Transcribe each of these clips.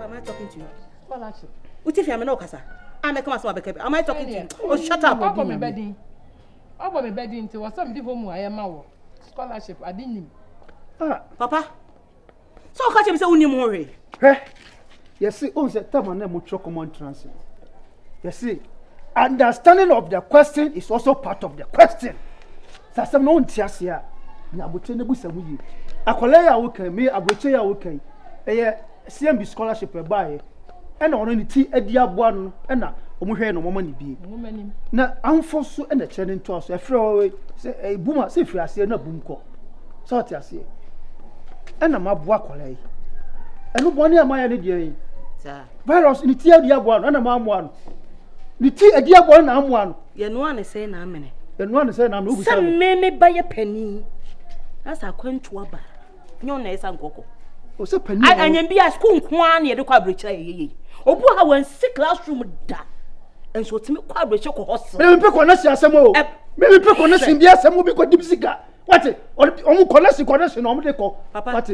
Papa, am I talking to you? Scholarship. What if I'm not Kasa? Am I talking to you? Oh, shut up. Obo me bedding to was some home I am our scholarship. I didn't. Papa. So catch him say uni more. Yes, see, on the time on them common transit. You see, understanding of the question is also part of the question. So some no tiasia. Na botene bu samu yi. Akole ya wo kan me abroche ya wo kan. CMB scholarship buy. E na ono ni ti adi aboa no e na omuhwe no mama ni bi. Na amfo so e na chene nto so e frɛ say buma say frɛ ase na bum kɔ. So tiasia. E na maboa akole yi. Enu boni amaya ne die yi. Virus ni ti adi aboa no na ma amoa no. Ni ti adi aboa na amoa no. Ye no an say na amene. Ye no an say na amene. Some me buy a penny. That's a kwentu aba. Nyo na esa nkoko. O se penny. Anyam bia school nko an ye de kwa abrecha ye. Obu ha wan sick classroom da. Enso timi kwa abrecha ko hostel. Me pe ko na si asem o. Me pe ko na si bia asem bi ko dibsika. What? Omu ko na si connection omu de ko. What?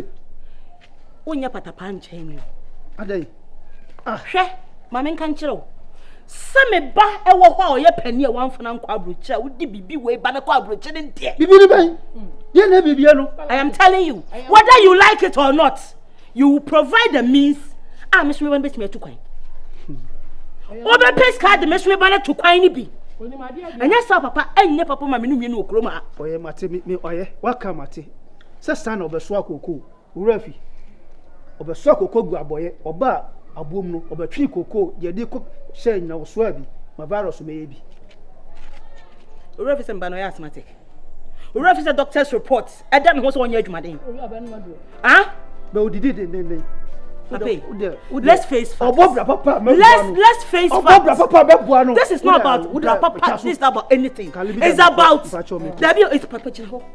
Onya patapa nchen mi. Adai. Hwe, ma men kan kire o. Same ba e wo ho a oye pani e wanfo na nkwa abrocha wodi bibi we ba na kwa abrocha ne ntie. Bibi ni ben. Ye na bibi no. I am telling you, whether you like it or not, you will provide the means. Miss me when bet me to kwan. Obe pay card me so ba na to kwan ni bi. Anya sa papa enye papa ma me no mienu okro ma. Oye mate me oye, waka mate. Se stand obeso akoko, urafi. Obeso akoko gu aboye, oba abom no obetwi koko ye de ko share na so abi ma virus me yebi. Urafi se mba no ya asthmatic. Urafi se doctor's report e da me ho so onye adwumaden. But we did it. Let's face facts. Let's face facts. This is not about papa. This is not about anything. It's about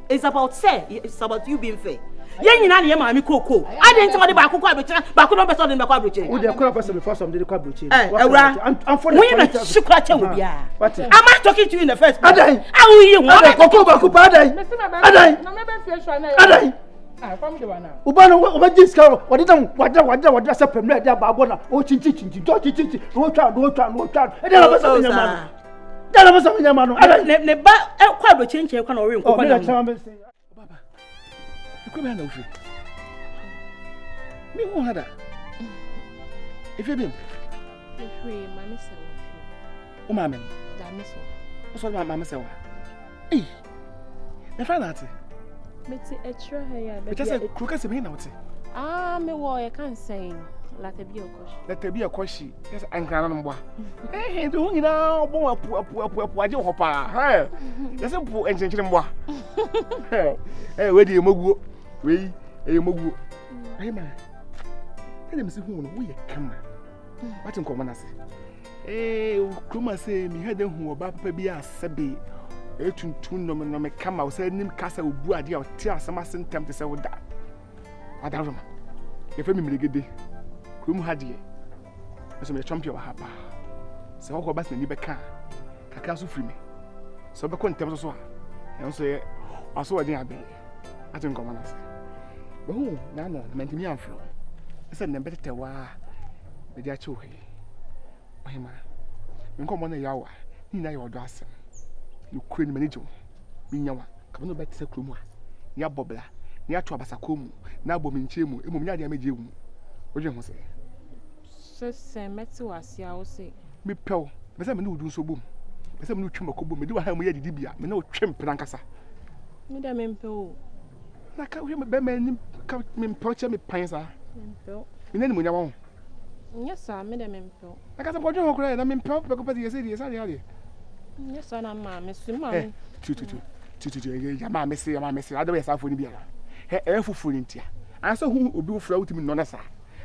it's about say. It's about you being fair. Yen nyina na ma mi koko. Ade nti mo de ba akoko abroche, ba ko no person de ba ko abroche. We dey call person before some dey ko abroche. I'm for the shukra che wo bia. Am I talking to you in the first place? Adan. Awo yi wo. Koko ba ko ba adan. Adan. No me be fear sure na. Adan. From the one now. Ubano oba jiska what did wada say pemle dia ba bona o chinchi do chinchi no twa e dey na basa nyama no dey na basa nyama no ne ba kwa abroche nche kwa na ori nkoko na baba ikwe be na ofi mi hu hada ife bim ife mama se wa o mama da mi so o so mama se wa na fa na ati Meti extra hair. Because I crook me now. Me wo you can say let be a question. Let be a question. Yes, I'm going to eh, do you know? What you hope? Hey, yes, I'm poor and changing moi. Hey, where do you move? We, you move. Hey, man. Tell him, see who we come. What in common? I say, eh, come say, me had them who about baby as sabi. Etun no me kama o say nim kasa obu ade a o ti asama sentem te se wo da adaroma ye fa mi Melegede krum ha de so me champion ha ba se wo ko bas na ni be ka kakra so firi me so be ko ntem so a en so ye aso wadin abe atin ko mana se bo hu na no mentimi amfro se na betete wa be dia che o he ohima nko mo na yawa ni na ye odo asem you crane manager minyawa ka no bet se kromu a ya bobla ni ato abasakomu na abominchemu emom nya de ameje wu oje ho se meti wase a wo se mi pew be se me no du so bom be se me no twem akobom me di wa ha mo ya didi bia me no twem prankasa mi da me mpew na ka we me be me ka me mpew me pan sa mpew me nani mo nya wo yes sir me da me mpew na ka se ko dwo ho kra na me mpew be ko pedi yesi sa de yes sir na ma me su ma me ya ma me se ado we sa fo ni bia he fufu ni ntia an so hu obi fura wutimi no na sa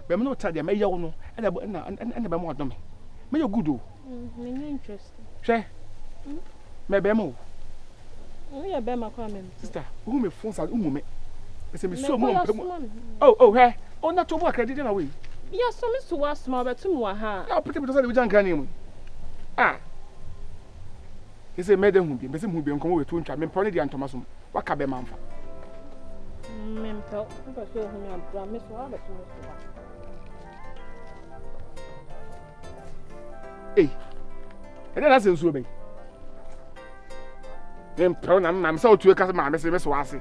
be me no ta de me ye wo no na be mo odome me ye good o me no interest hwe me be mo we ye be ma kwa me sister hu me phone sa umu me se me so mo mpem oh he o na to bo akra de na we ya so me so wa small be to me wa ha ya pete pete so de we jan kan ni mu he say mede hu bi be se hu bi nkomo we to ntwa me mpone de antoma so waka be manfa me mpo so hu me ambra me so wa be to me so Hey, and then I say so be. Then proud I'm so to a customer, Miss Wasi.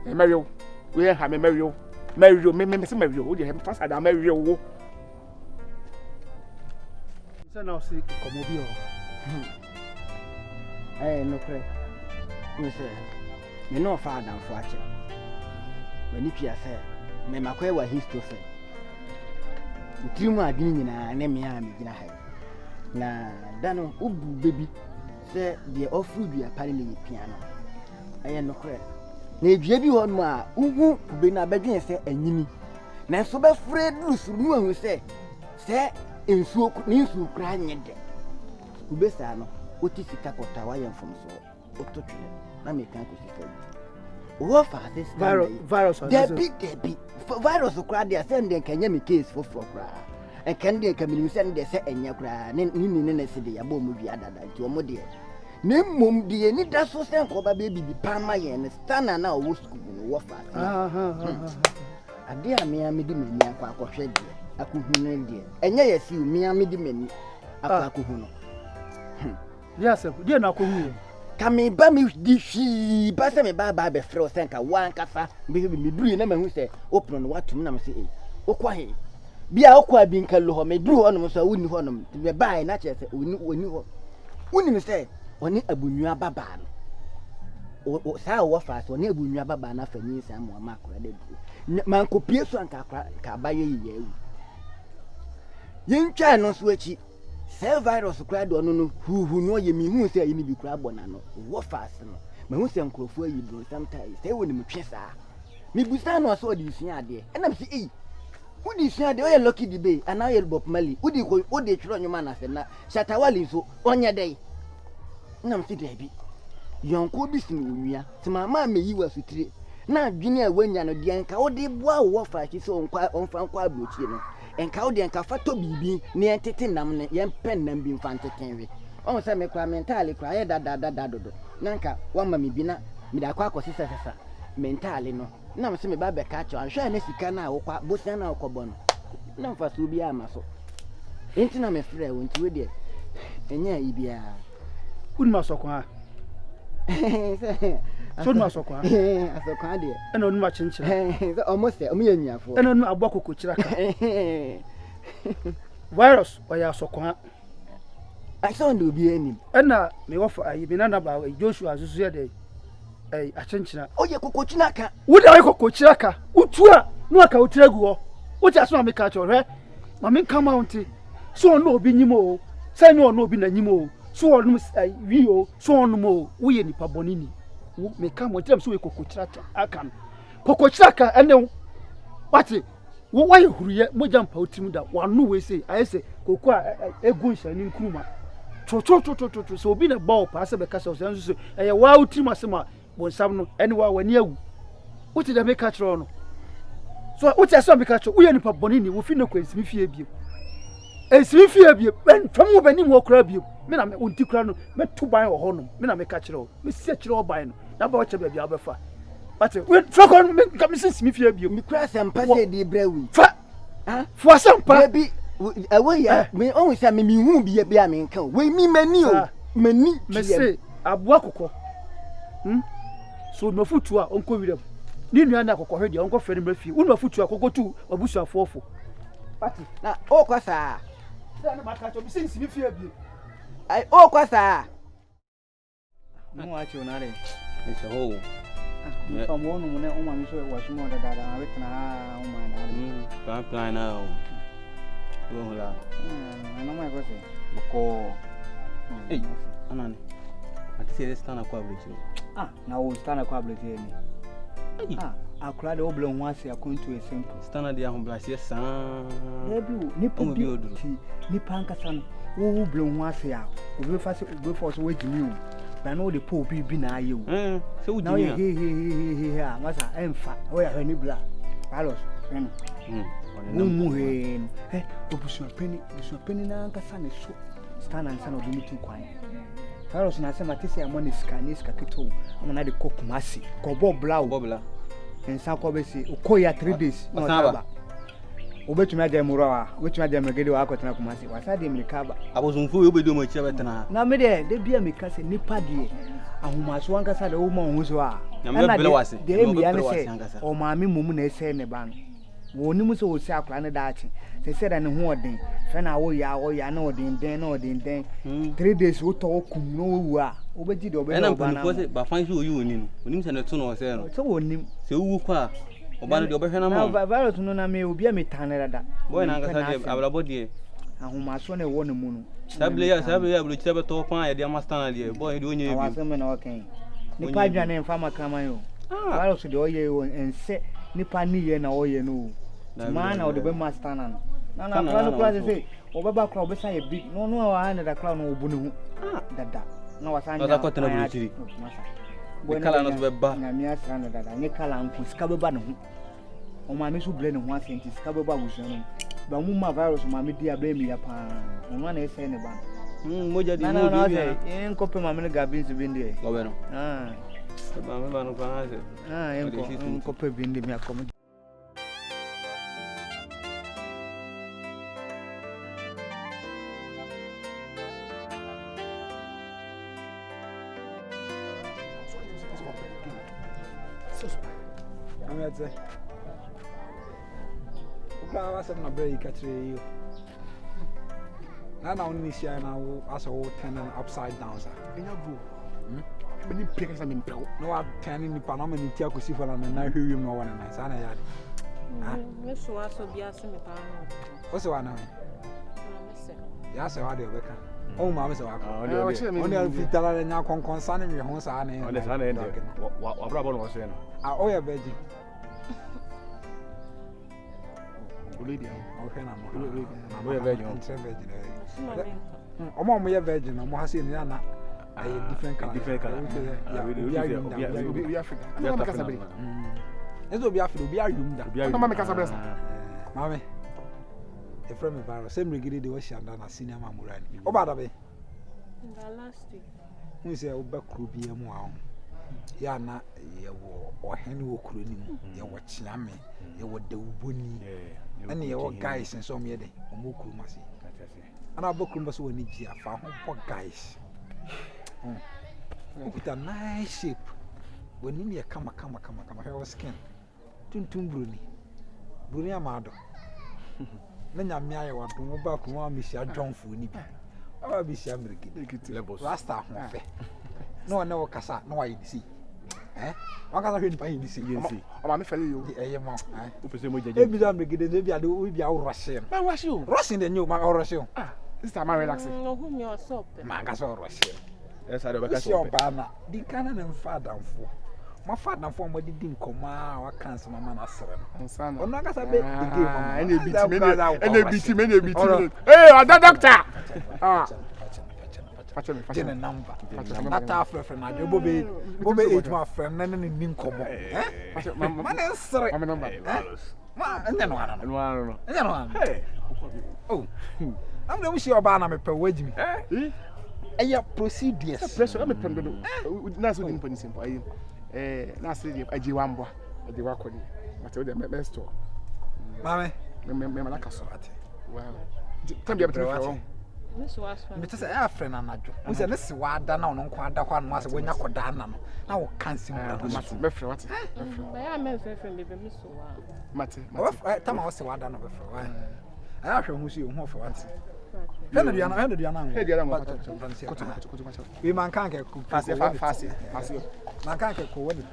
Mario, we have a Mario. Mario, Mario, would you have first had a Mario? So now see, come over here. Eh, no pray. You say, you know, father and father. When you say, me makwe wa history say. Utimu adini na nemi ya mi gina hai. Na dano ubu baby say the offer be a pari ni piano. Eh, no pray. Na edua bi ho no a ugu be na bedwen say anyini. Na so be free dusu nu ahu say ensuo ni nsuo kra nyede. Ubesa no oti sika kota wa yem from so ototwele na me kan ko sika what for this virus there be virus kra dey send dem kanya me case for kra e kan dey kan me send dey say enya kra ni na se dey abo mu wi adada nti o mo dey na mom dey ni da so sen ko ba be bibi pama ye ne Stunna na o school no what for ade a me di mani akwa akohwe dey akohunu dey enya ye si me di mani akwa akohunu yes, dear na ko hu. Kami ba mi di hwi ba se me ba be frɛ senka wan kasa me duru na mahu sɛ open no watum na me sɛ okwa he bia okwa bi nka lo ho me duru ho no so woni ho no me ba na kyerɛ sɛ oni ho woni me sɛ oni abunua baba no o saa wo fa so oni abunua baba na fa nyi sa mo ma akora da du man ko pie so anka akora ka ba ye yewu yentwa no so achi se virus kura do no hu no ye mi hu se ayi ni bi kura bona no wo fast no me hu se nkrofo ayi bro sometimes se woni me twe saa mi busa no so di sua ade e na me se udi sua ade o ye lucky di be ana ye Bob Marley udi ko odi twiro nyuma na se na shatawali so onye dai na me se de bi yonko bi sin onwia ti mama me yi wa sutire na adwene a wanya no de nka wo de boa wo fast so onfa nkwa abrochi no enka wo de enka fato bibi ne entete nam ne yen pen nam bi mfante kenwe on se me kwa mentally kwa ye dada dodo nanka wama me bi na me da kwa akosisa sesa mentally no na me se me ba be ka cho anhwe na sika na wo kwa bosia na wo no na mfa so bi ama so enti na me frɛ wo nti we de enya ibia unma sokwa so unma sokwa asokwa de ena unma chinchira so almost omo yanyafo ena nu abwa kokochira ka virus oya sokwa I saw ndo bi enim ena me wo fa ayi bi na ba Joshua azuzu ye de a chinchira oye kokochina ka wo de kokochira ka utu a nu aka utira gu ho wo ti aso ma me ka cho hwe ma me come out so no obi nyimo say no obi na nyimo so onu wi o so onu mo wo ye nipa bonini wo me ka mo tiram so we kokochira aka kokochira ka ene wati wo wa ye huruye mo jampa otimu da wanu we say ayese koko a egu nshani nkruma to so obi na ball pa se be ka so so eye wa otimu asema bonsam no ene wa wani awu wo ti da me ka chiro no so wo ti aso me ka chiro wo ye nipa bonini wo fi na ko esimi fie bio ben twamu bani mo kra bio me na me onti kra no me to ban ho no me na me ka chiro me sie chiro ban no na ba wo che bia obefa but we trok me ka me simi fie bio me kra sampa se di brewi fa fu asampa baby Awo Yaa me on say me hu bia me nka we mi mani o mani me say aboa kokko so no futu a onko wirem ni nua na kokko hwe de onko fere mrafi unu afutu a kokko tu abusu afofo pati na o kwasa na maka to bi simi fie bio ai o kwasa no acho na re it's a hole from one mo na o ma mi so wa shi mo da wetna o ma da plan now go la no ma ko se ko eh anani ati se Stunna kwa blechi na o Stunna kwa blechi ni akura de oblo ho ase akonto e simple Stunna de ahon blase san ebi nipa bi odu nipa nkasa no wo oblo ho ase a obi fa se obi for so wagimi o ba no de po bi na aye o se wugimi he masa emfa o ya hani bla palos mu he obusu peni na nkasa ne so Stunna nsa na obi mitu kwan palos na se matisi amone ska keto amana de kokumasi ko bobla bobla nsa ko be si uko ya 3 days no taba obetumi agye murawa obetumi agye Melegede wa akotena kumase wasa de mlikaba abozumfu we obedo mo chira betena na me de bia me kase nipa de ahomaso wankasa de wo ma ho so a na bele wase de mi ya ne se o maami mumu na ese ne ba no woni mu so osi akura ne daachi se se da ne ho odin fe na Awo Yaa na odin den na odin den 3 days wo to kum no wu a obeji de obe na ba na ba fan so oyi oni no onim se ne to no se no so wonim se wu kwa oba no de obehwe na ma na virus no na me obi a metane dada boy na ngasa de ablabo de ahomaso na wo ne mu no sabile ya bulu chira beto pan ya de amastana de boy de onye bi awaseme na oken nipa adwane mfa makama yo virus de oye yo ense nipa ni ye na oye no man na odebe mastana no na plan class say obeba kra obesa ye big no no wa na da kra no obu ne hu dada na wasanya na kotena bulu chiri we kala no beba na mi asra no dada nye kala nku sika beba ne hu o ma me su ble ne hu asenti sika beba busu no ba mu ma virus ma me dia bre mi ya pa no na ese ne ba moja di mo bi en kope ma me ne gabi nsi bi ndi go be no ba me ba no kwa na se en kope bi ndi mi akomo Amete. Uka wa sem na break katre yo. Na oni share na wo asa wo turn upside down sa. Enya go. Many pickers am in pro. No wa turn ni pa na mani tia kosi for na hwewem no wona na sa na ya de. Me so aso bia se me pa no. O se wa na. Me se. Ya se wa de obeka. O ma me se wa. Oni fitala na nya konkon na me ho sa na. Oni sa na ende. Wa bra bo no so no. O ya beji. Oledi okay na mo. Mo ya virgin. Omo ya virgin na mo ha se ni na different color. Different color. We Africa. No kasa bere. Ezo bi Africa, obi ayum da. No ma me kasa bere sa. Mame. E from Melegede se Melegede de wo shanda na senior mamurani. O ba da be. Last week. Mu se oba kro bi amu a. Ya na ye wo ohene wo kro ni mu. Ye wo chiame, ye wo dawuboni. And your guys and some yede, or Moku Masi. And our book must win it for home guys. With a nice shape. When in your come, hair skin. Tuntum Bruni. Bruni Amado. Nanya Mia, what to move back one Miss John Funi. I'll be shamming last time. No one know Casa, no I see. Eh? What can I hear you see? I'm felling you. Maybe I'm beginning to be a do be our Russian. I was you. Russian the new my Russian. This time I relax. No, whom you are soap. Magas or Russian. Yes, I don't your banner. The cannon and father for. My father for my didn't come out. Cancel my man as son. Or not as a bit. And they beat him. Hey, that doctor. Jene number. That after friend na Bobby age my friend na ni nkomo. Eh? Man sorry. My number. Ma anya no ana. No ana. Anya no ana. Hey. Oh. I'm the wish you ba na me pe wagi mi. Eh? Eya procedures. Pressure am pe do. Na so din pani simple. Na say dey aji wambo. Dey wa kodi. But we dey me store. Mame. Me malaka so ate. Wow. Tam dia betre. Me say a friend anajo. We say ne se wada na ono nko ada kwa no ase wonya koda na no. Na wo kansi mu na no. Me frɛ what? Ba ya me frɛ bebe me so wa. Mate. Tama wo se wada no be frɛ wa. Aya hwɛ hu si hu frɛ what? Hena dia na no. He dia na mo. Koto. We man kan ke ku. Fast. Man kan ke ko woni.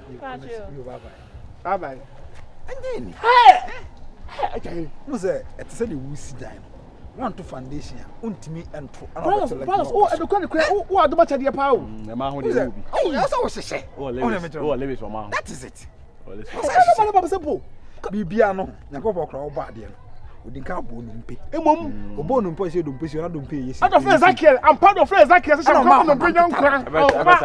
Bye bye. Anye ni. Hey. Mo say et say the wusi dan. Want to foundation untimi ento brothers oh e be kwa o adoba chade pa o e ma ho de obi oh yes I was say oh levis o ma ho that is it oh let's baba simple bibia no yakobọ kra oba de no odinka bo no mpe emom obo no mpe se do mpe se na do mpe yesi out of friends Zakiel I'm part of friends Zakiel say come no mpe nyan kra oba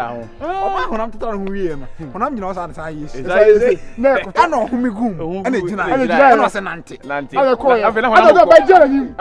honam totara ho wie no honam gina o sa yesi na ana ho migum ana gina ana se nante ana ko ya ana do ba jara him